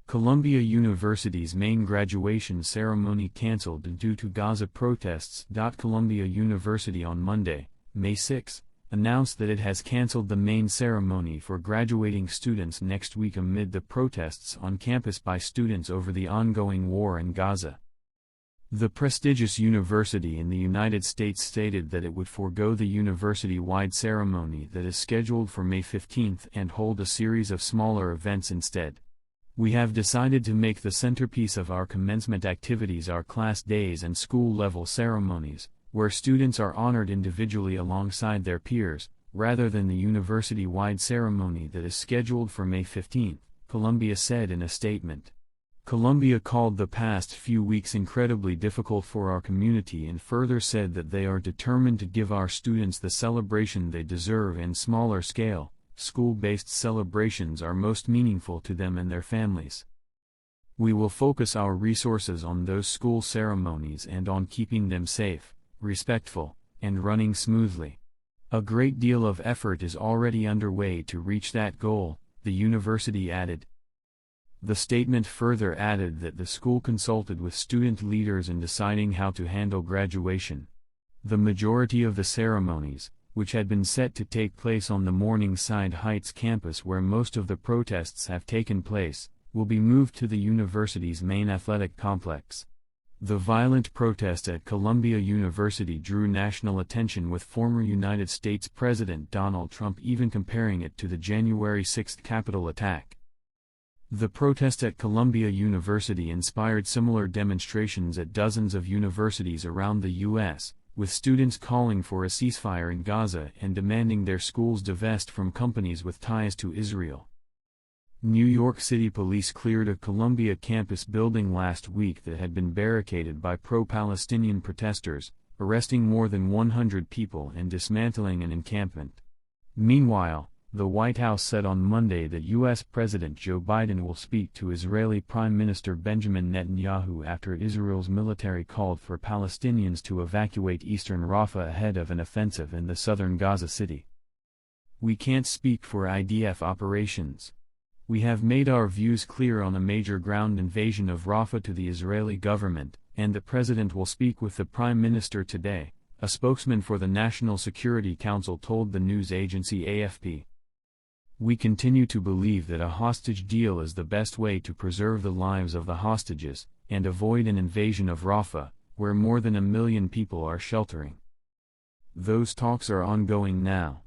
Columbia University's main graduation ceremony canceled due to Gaza protests. Columbia University on Monday, May 6, announced that it has canceled the main ceremony for graduating students next week amid the protests on campus by students over the ongoing war in Gaza. The prestigious university in the United States stated that it would forego the university-wide ceremony that is scheduled for May 15 and hold a series of smaller events instead. We have decided to make the centerpiece of our commencement activities our class days and school-level ceremonies, where students are honored individually alongside their peers, rather than the university-wide ceremony that is scheduled for May 15, Columbia said in a statement. Columbia called the past few weeks incredibly difficult for our community and further said that they are determined to give our students the celebration they deserve in smaller scale. School-based celebrations are most meaningful to them and their families. We will focus our resources on those school ceremonies and on keeping them safe, respectful, and running smoothly. A great deal of effort is already underway to reach that goal, the university added. The statement further added that the school consulted with student leaders in deciding how to handle graduation. The majority of the ceremonies, which had been set to take place on the Morningside Heights campus where most of the protests have taken place, will be moved to the university's main athletic complex. The violent protest at Columbia University drew national attention, with former United States President Donald Trump even comparing it to the January 6 Capitol attack. The protest at Columbia University inspired similar demonstrations at dozens of universities around the U.S., with students calling for a ceasefire in Gaza and demanding their schools divest from companies with ties to Israel. New York City police cleared a Columbia campus building last week that had been barricaded by pro-Palestinian protesters, arresting more than 100 people and dismantling an encampment. Meanwhile, the White House said on Monday that U.S. President Joe Biden will speak to Israeli Prime Minister Benjamin Netanyahu after Israel's military called for Palestinians to evacuate eastern Rafah ahead of an offensive in the southern Gaza city. "We can't speak for IDF operations. We have made our views clear on a major ground invasion of Rafah to the Israeli government, and the President will speak with the Prime Minister today," a spokesman for the National Security Council told the news agency AFP. "We continue to believe that a hostage deal is the best way to preserve the lives of the hostages, and avoid an invasion of Rafah, where more than 1 million people are sheltering. Those talks are ongoing now.